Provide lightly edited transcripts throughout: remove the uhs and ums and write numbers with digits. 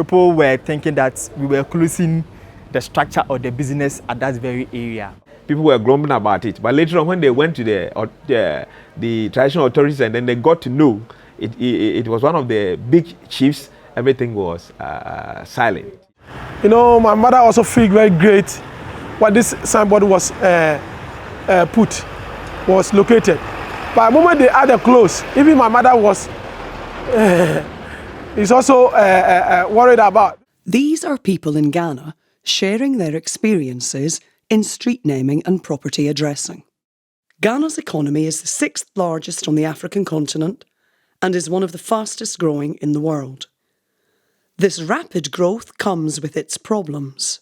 people were thinking that we were closing the structure of the business at that very area. People were grumbling about it, but later on when they went to the traditional authorities and then they got to know it was one of the big chiefs, everything was silent. You know, my mother also felt very great when this signboard was located. But the moment they had a close, even my mother was is also worried about. These are people in Ghana sharing their experiences in street naming and property addressing. Ghana's economy is the 6th largest on the African continent and is one of the fastest growing in the world. This rapid growth comes with its problems.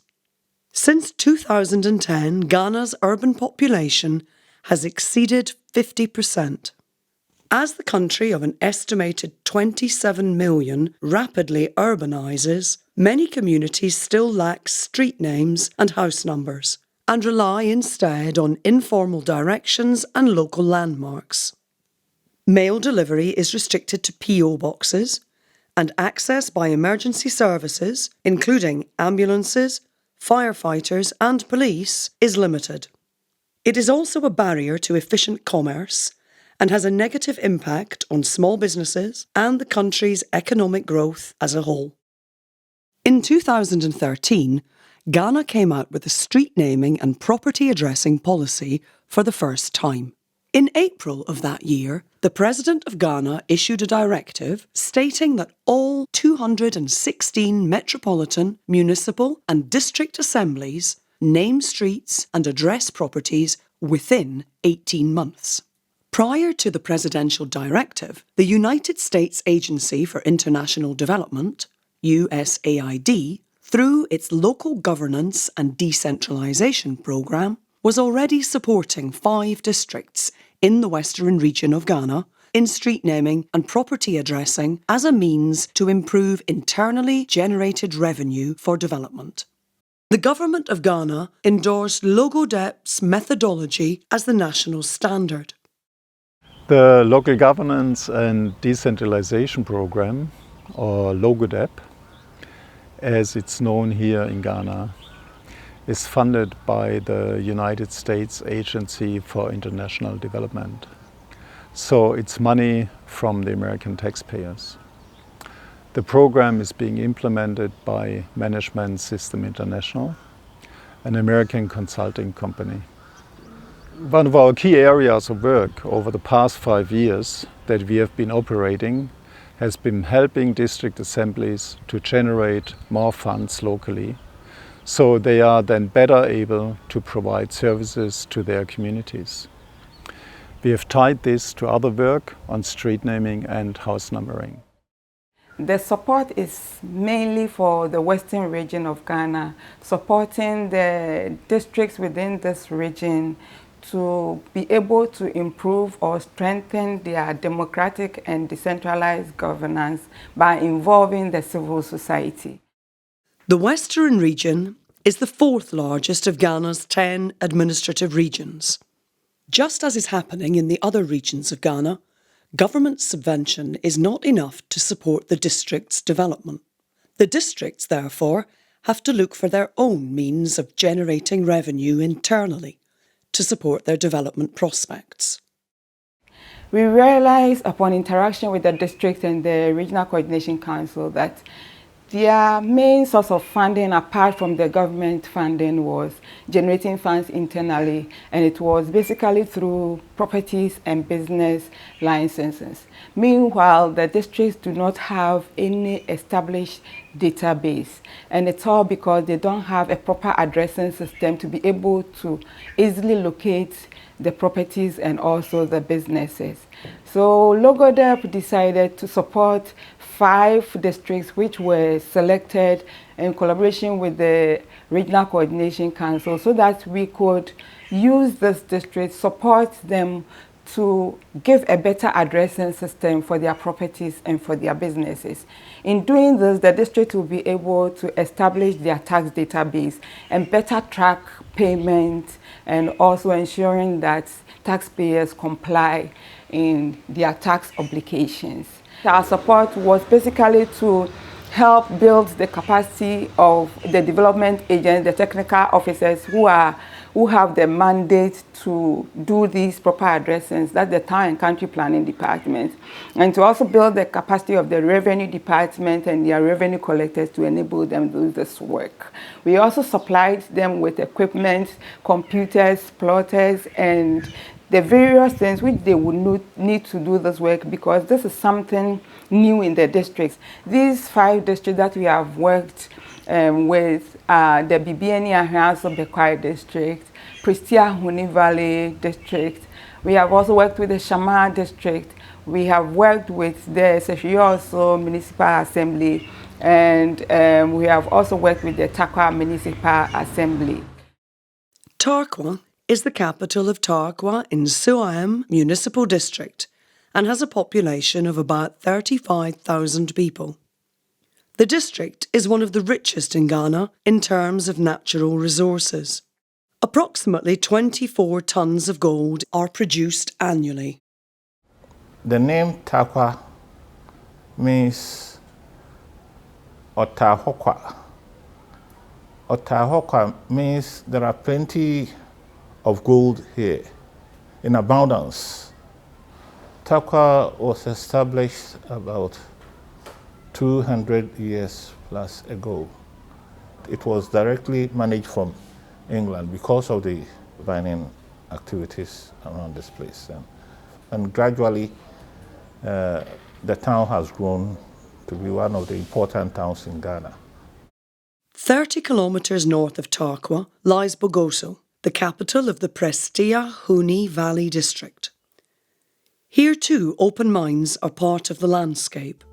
Since 2010, Ghana's urban population has exceeded 50%. As the country of an estimated 27 million rapidly urbanises, many communities still lack street names and house numbers and rely instead on informal directions and local landmarks. Mail delivery is restricted to PO boxes, and access by emergency services, including ambulances, firefighters and police, is limited. It is also a barrier to efficient commerce and has a negative impact on small businesses and the country's economic growth as a whole. In 2013, Ghana came out with a street naming and property addressing policy for the first time. In April of that year, the President of Ghana issued a directive stating that all 216 metropolitan, municipal and district assemblies name streets and address properties within 18 months. Prior to the presidential directive, the United States Agency for International Development, USAID, through its Local Governance and Decentralisation Programme, was already supporting 5 districts in the western region of Ghana in street naming and property addressing as a means to improve internally generated revenue for development. The Government of Ghana endorsed LOGODEP's methodology as the national standard. The Local Governance and Decentralization Program, or LOGODEP, as it's known here in Ghana, is funded by the United States Agency for International Development. So it's money from the American taxpayers. The program is being implemented by Management System International, an American consulting company. One of our key areas of work over the past 5 years that we have been operating has been helping district assemblies to generate more funds locally, so they are then better able to provide services to their communities. We have tied this to other work on street naming and house numbering. The support is mainly for the western region of Ghana, supporting the districts within this region to be able to improve or strengthen their democratic and decentralized governance by involving the civil society. The Western region is the 4th largest of Ghana's 10 administrative regions. Just as is happening in the other regions of Ghana, government subvention is not enough to support the district's development. The districts, therefore, have to look for their own means of generating revenue internally to support their development prospects. We realized upon interaction with the district and the Regional Coordination Council that their main source of funding, apart from the government funding, was generating funds internally, and it was basically through properties and business licenses. Meanwhile, the districts do not have any established database, and it's all because they don't have a proper addressing system to be able to easily locate the properties and also the businesses. So LOGODEP decided to support 5 districts which were selected in collaboration with the Regional Coordination Council so that we could use this district, support them to give a better addressing system for their properties and for their businesses. In doing this, the district will be able to establish their tax database and better track payment, and also ensuring that taxpayers comply in their tax obligations. Our support was basically to help build the capacity of the development agents, the technical officers who have the mandate to do these proper addressings. That's the town and country planning department. And to also build the capacity of the revenue department and their revenue collectors to enable them to do this work. We also supplied them with equipment, computers, plotters, and the various things which they would need to do this work, because this is something new in the districts. These 5 districts that we have worked with the Bibiani and Baffoe district, Prestea Huni Valley district. We have also worked with the Shama district. We have worked with the Wiawso Municipal Assembly, and we have also worked with the Tarkwa Municipal Assembly. Tarkwa is the capital of Tarkwa in Nsuaem Municipal District and has a population of about 35,000 people. The district is one of the richest in Ghana in terms of natural resources. Approximately 24 tons of gold are produced annually. The name Tarkwa means Otahokwa. Otahokwa means there are plenty of gold here in abundance. Tarkwa was established about 200 years plus ago. It was directly managed from England because of the mining activities around this place. And gradually, the town has grown to be one of the important towns in Ghana. 30 kilometres north of Tarkwa lies Bogoso, the capital of the Prestea Huni Valley district. Here too, open mines are part of the landscape.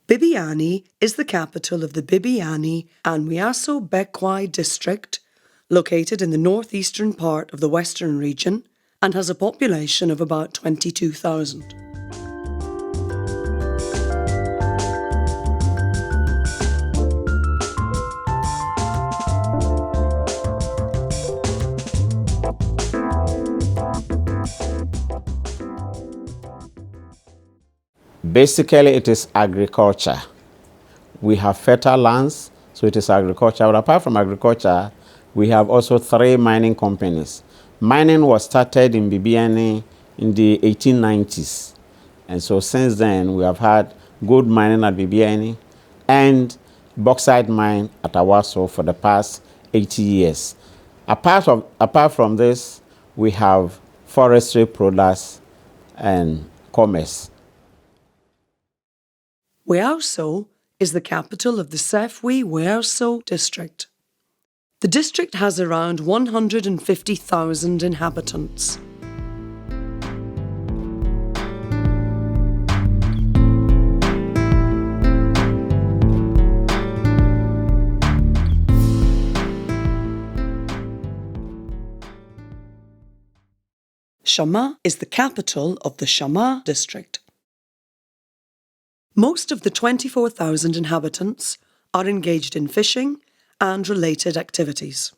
Bibiani is the capital of the Bibiani and Wiawso Baffoe district, located in the northeastern part of the western region, and has a population of about 22,000. Basically, it is agriculture. We have fertile lands, so it is agriculture. But apart from agriculture, we have also 3 mining companies. Mining was started in Bibiani in the 1890s. And so since then, we have had gold mining at Bibiani and bauxite mine at Wiawso for the past 80 years. Apart from this, we have forestry products and commerce. Wiawso is the capital of the Sefwi Wiawso district. The district has around 150,000 inhabitants. Shama is the capital of the Shama district. Most of the 24,000 inhabitants are engaged in fishing and related activities.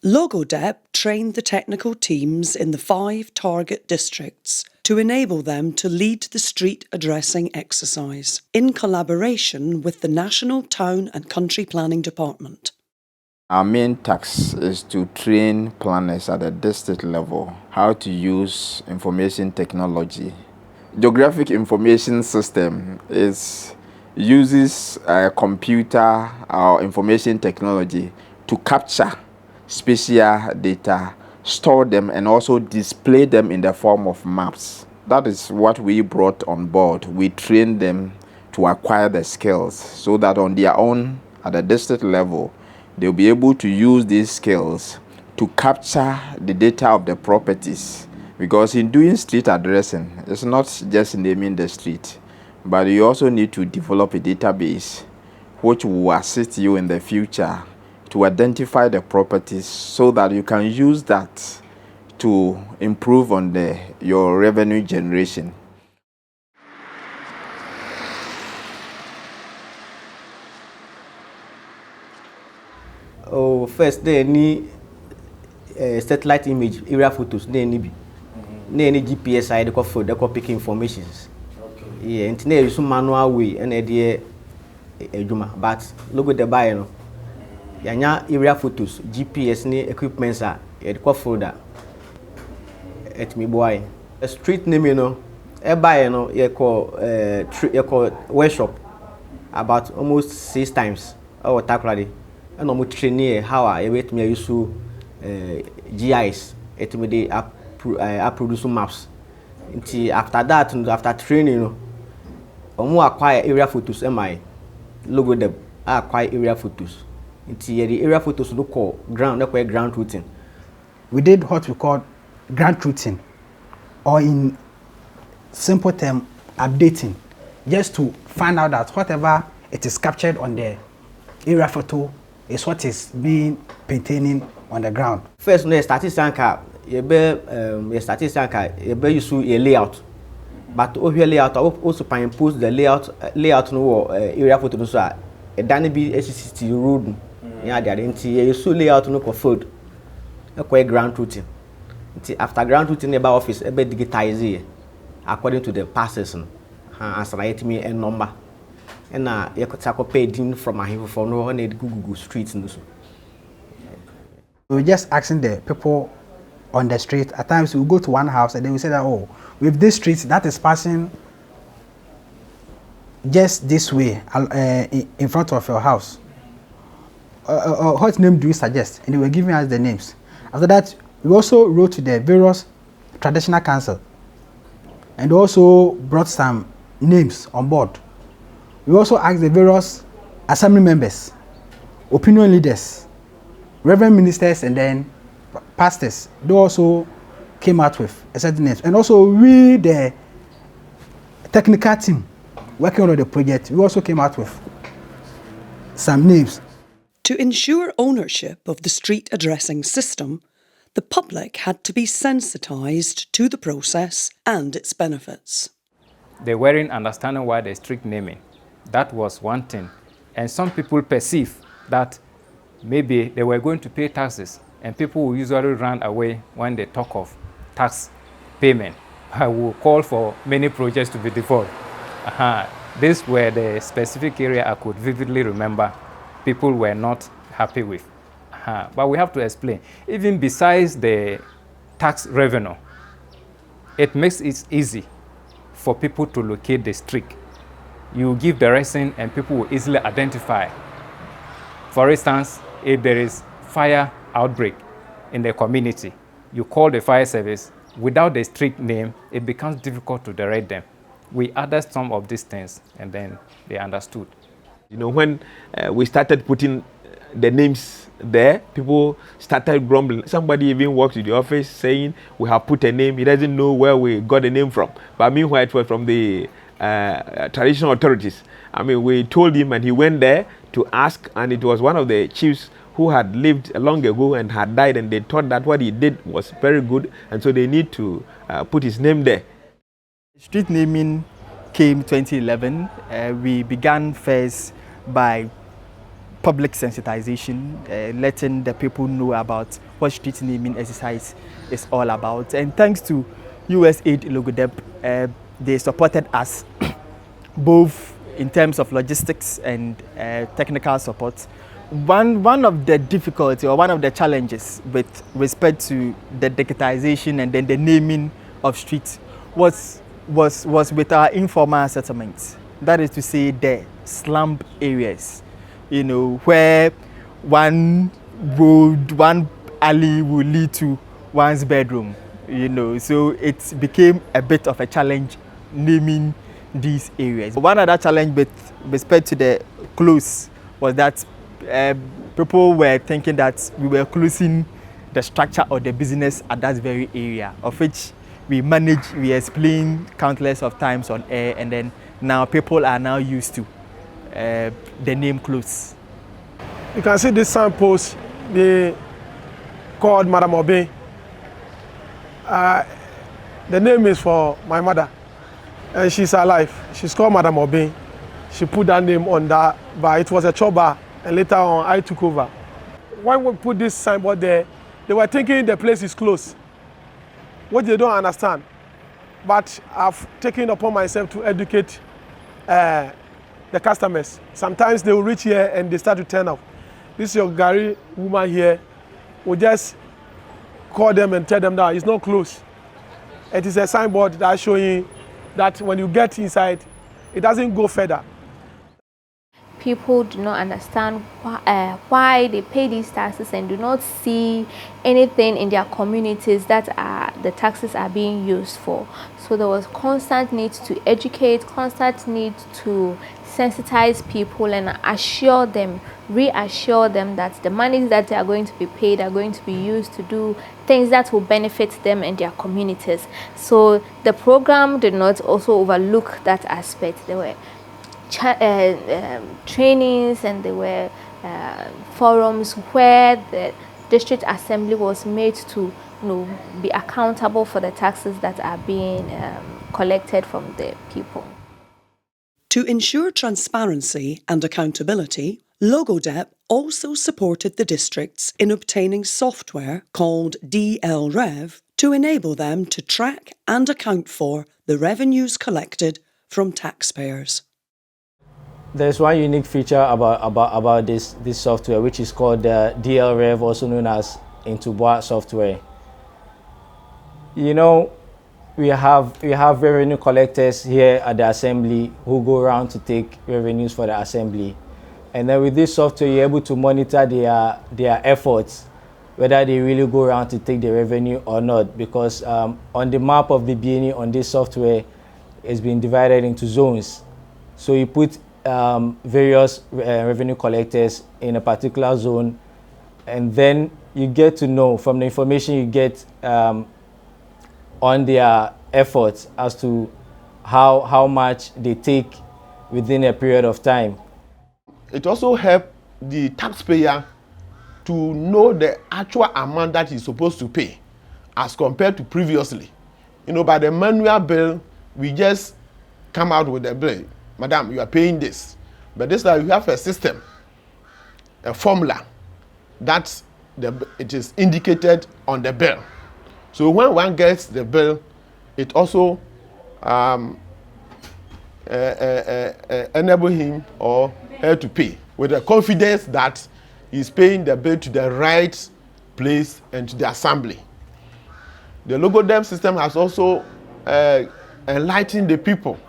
LogoDep trained the technical teams in the 5 target districts to enable them to lead the street addressing exercise in collaboration with the National Town and Country Planning Department. Our main task is to train planners at the district level how to use information technology. Geographic information system uses a computer or information technology to capture spatial data, store them, and also display them in the form of maps. That is what we brought on board. We trained them to acquire the skills so that on their own, at the district level, they'll be able to use these skills to capture the data of the properties, Because in doing street addressing, it's not just naming the street, but you also need to develop a database which will assist you in the future to identify the properties so that you can use that to improve on your revenue generation. Oh, first, they need satellite image, area photos, they need any GPS side for the pick information. Okay. Yeah, and today is some manual way and idea but look at the buy no. Yanya area photos, GPS ni equipments are folder. At me boy. A street name you know, buy you call workshop about almost 6 times. Oh, Tarkwa. And I'm training how I wait me use GIS. It me they produce maps. Until after that, after training, I'm acquire area photos. Logo them acquire area photos. Until the area photos look call ground routing. We did what we call ground routing, or in simple term, updating, just to find out that whatever it is captured on the area photo is what is being pertaining on the ground. First, no statistics you use a layout, but over layout also impose the layout no area photo so a dani be ASSY road yeah there you use layout no for food e ground routing. After ground routing about office digitize according to the passes as write me a number. And you could take a paid from my for no one Google streets and so. We're just asking the people on the street. At times we go to one house and then we say that, oh, with this street that is passing just this way in front of your house. What name do you suggest? And they were giving us the names. After that, we also wrote to the various traditional council and also brought some names on board. We also asked the various assembly members, opinion leaders, reverend ministers, and then pastors. They also came out with a certain names. And also we, the technical team working on the project, we also came out with some names. To ensure ownership of the street addressing system, the public had to be sensitized to the process and its benefits. They weren't understanding why the street naming. That was one thing. And some people perceive that maybe they were going to pay taxes, and people will usually run away when they talk of tax payment. I will call for many projects to be deferred. These were the specific area I could vividly remember people were not happy with. But we have to explain. Even besides the tax revenue, it makes it easy for people to locate the street. You give direction and people will easily identify. For instance, if there is fire outbreak in the community, you call the fire service. Without the street name, it becomes difficult to direct them. We added some of these things and then they understood. You know, when we started putting the names there, people started grumbling. Somebody even walked to the office saying, we have put a name. He doesn't know where we got the name from. But meanwhile, it was from the traditional authorities. I mean, we told him and he went there to ask, and it was one of the chiefs who had lived long ago and had died, and they thought that what he did was very good, and so they need to put his name there. Street naming came 2011. We began first by public sensitization, letting the people know about what street naming exercise is all about. And thanks to USAID Logodep, they supported us both in terms of logistics and technical support. One of the difficulty or one of the challenges with respect to the digitization and then the naming of streets was with our informal settlements. That is to say, the slum areas, you know, where one road, one alley will lead to one's bedroom, you know. So it became a bit of a challenge naming these areas. One other challenge with respect to the close was that people were thinking that we were closing the structure of the business at that very area, of which we manage, we explain countless of times on air, and then now people are now used to the name clothes. You can see this signpost, they called Madam Obe. The name is for my mother, and she's alive. She's called Madam Obe. She put that name on that, but it was a choba, and later on I took over. When we put this signboard there, they were thinking the place is closed, which they don't understand. But I've taken upon myself to educate the customers. Sometimes they will reach here and they start to turn up. This is your Gary woman here. We just call them and tell them that it's not closed. It is a signboard that's showing that when you get inside, it doesn't go further. People do not understand why they pay these taxes and do not see anything in their communities that the taxes are being used for. So there was constant need to educate, constant need to sensitize people and assure them, reassure them that the monies that they are going to be paid are going to be used to do things that will benefit them and their communities. So the program did not also overlook that aspect. There were trainings and there were forums where the district assembly was made to be accountable for the taxes that are being collected from the people. To ensure transparency and accountability, Logodep also supported the districts in obtaining software called DLRev to enable them to track and account for the revenues collected from taxpayers. There's one unique feature about this software, which is called DLRev, also known as Nsuaem software. You know, we have revenue collectors here at the assembly who go around to take revenues for the assembly, and then with this software you're able to monitor their efforts, whether they really go around to take the revenue or not, because on the map of Bibiani on this software it's been divided into zones. So you put various revenue collectors in a particular zone, and then you get to know from the information you get on their efforts as to how much they take within a period of time. It also helps the taxpayer to know the actual amount that he's supposed to pay as compared to previously. You know, by the manual bill, we just come out with a bill. Madam, you are paying this. But this time you have a system, a formula that it is indicated on the bill. So when one gets the bill, it also enable him or her to pay with the confidence that he's paying the bill to the right place and to the assembly. The Logodep system has also enlightened the people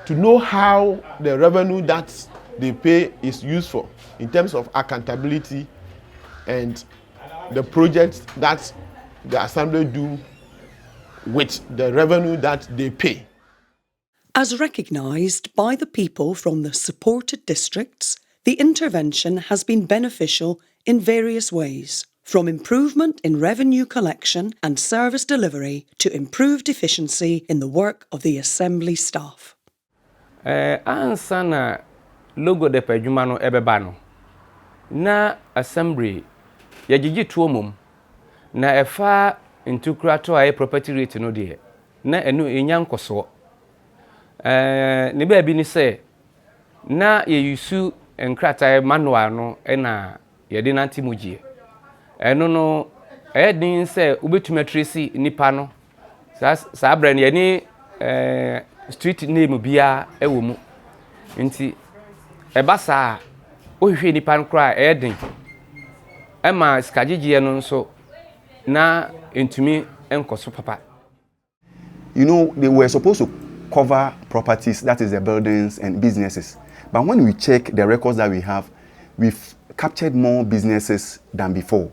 to know how the revenue that they pay is useful in terms of accountability and the projects that the assembly do with the revenue that they pay. As recognised by the people from the supported districts, the intervention has been beneficial in various ways, from improvement in revenue collection and service delivery to improved efficiency in the work of the assembly staff. Ansa na Logodep adwuma no ebeba no na assembly yagigi tuo mom na efa ntukurato aye property rate no de na enu enya nkoso ne ba bi ni se na ye yusu nkrata manual no na ye de nanti mugie eno no edin se ubetuma tracy nipa no sa bra ne ye ni street name bia ewo mu nti ebasa ohwe nipa nkra edin ema skagigye no nso na entumi enkoso papa. You know, they were supposed to cover properties, that is the buildings and businesses, but when we check the records that we have, we've captured more businesses than before.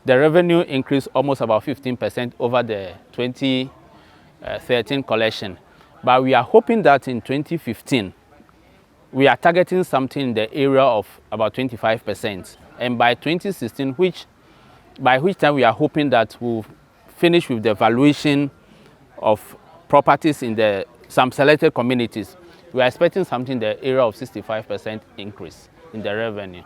The revenue increased almost about 15% over the 2013 collection, but we are hoping that in 2015 we are targeting something in the area of about 25%, and by 2016, by which time we are hoping that we'll finished with the valuation of properties in some selected communities, we are expecting something in the area of 65% increase in the revenue.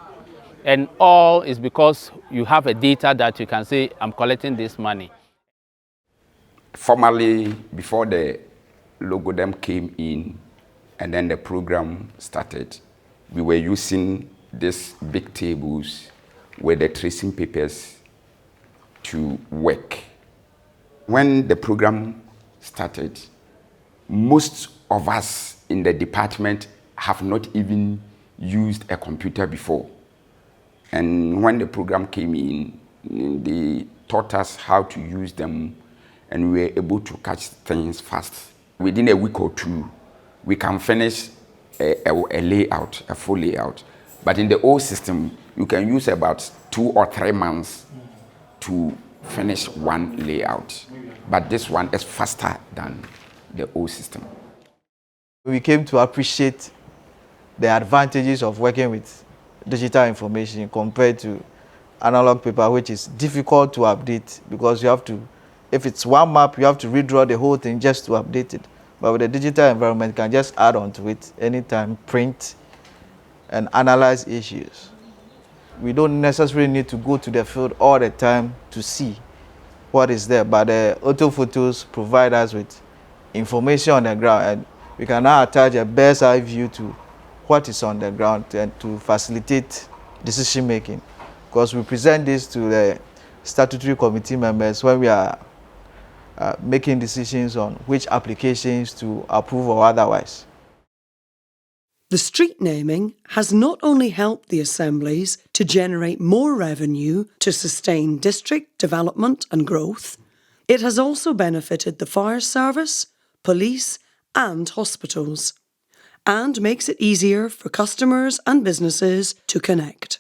And all is because you have a data that you can say, I'm collecting this money. Formally, before the Logodem came in and then the program started, we were using these big tables with the tracing papers to work. When the program started, most of us in the department have not even used a computer before. And when the program came in, they taught us how to use them, and we were able to catch things fast. Within a week or two, we can finish a layout, a full layout. But in the old system, you can use about 2 or 3 months to finish one layout. But this one is faster than the old system. We came to appreciate the advantages of working with digital information compared to analog paper, which is difficult to update because you have to, if it's one map, you have to redraw the whole thing just to update it. But with the digital environment, you can just add on to it anytime, print, and analyze issues. We don't necessarily need to go to the field all the time to see what is there, but the auto photos provide us with information on the ground, and we can now attach a bird's eye view to what is on the ground and to facilitate decision making. Because we present this to the statutory committee members when we are making decisions on which applications to approve or otherwise. The street naming has not only helped the assemblies to generate more revenue to sustain district development and growth, it has also benefited the fire service, police and hospitals, and makes it easier for customers and businesses to connect.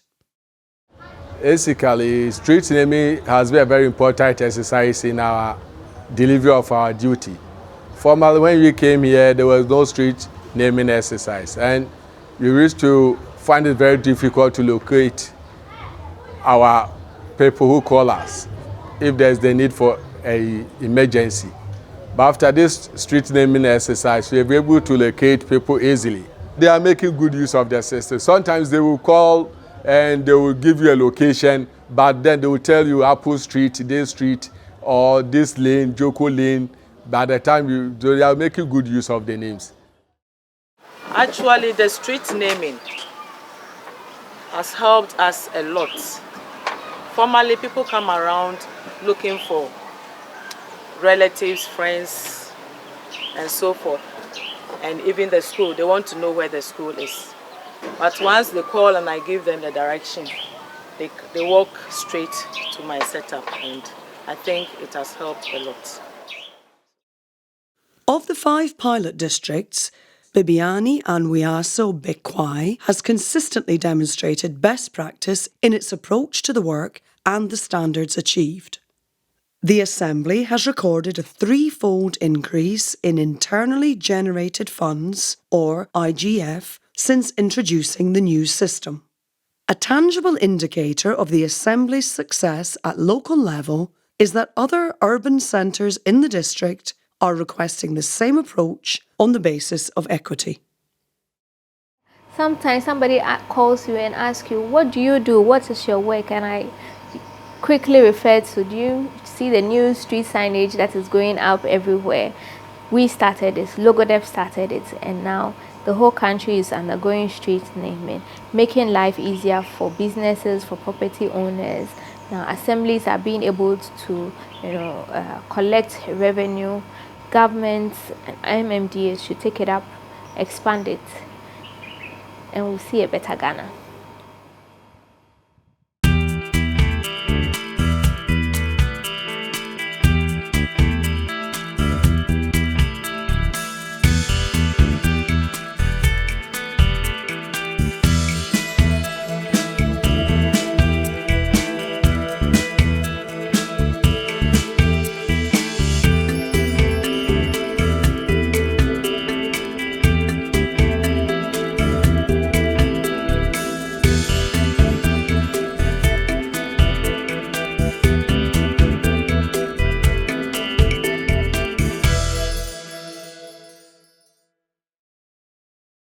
Basically, street naming has been a very important exercise in our delivery of our duty. Formerly, when we came here, there was no street naming exercise, and we used to find it very difficult to locate our people who call us if there's the need for an emergency. But after this street naming exercise, we are able to locate people easily. They are making good use of their system. Sometimes they will call and they will give you a location, but then they will tell you Apple Street, this street, or this lane, Joko Lane. By the time they are making good use of the names. Actually, the street naming has helped us a lot. Formerly, people come around looking for relatives, friends, and so forth. And even the school, they want to know where the school is. But once they call and I give them the direction, they walk straight to my setup, and I think it has helped a lot. Of the 5 pilot districts, Bibiani and Wiawso Bekwai has consistently demonstrated best practice in its approach to the work and the standards achieved. The Assembly has recorded a 3-fold increase in internally generated funds, or IGF, since introducing the new system. A tangible indicator of the Assembly's success at local level is that other urban centres in the district are requesting the same approach on the basis of equity. Sometimes somebody calls you and asks you, what do you do? What is your work? And I quickly refer to, do you see the new street signage that is going up everywhere? We started this, Logodep started it, and now the whole country is undergoing street naming, making life easier for businesses, for property owners. Now assemblies are being able to, collect revenue. Governments and MMDAs should take it up, expand it, and we'll see a better Ghana.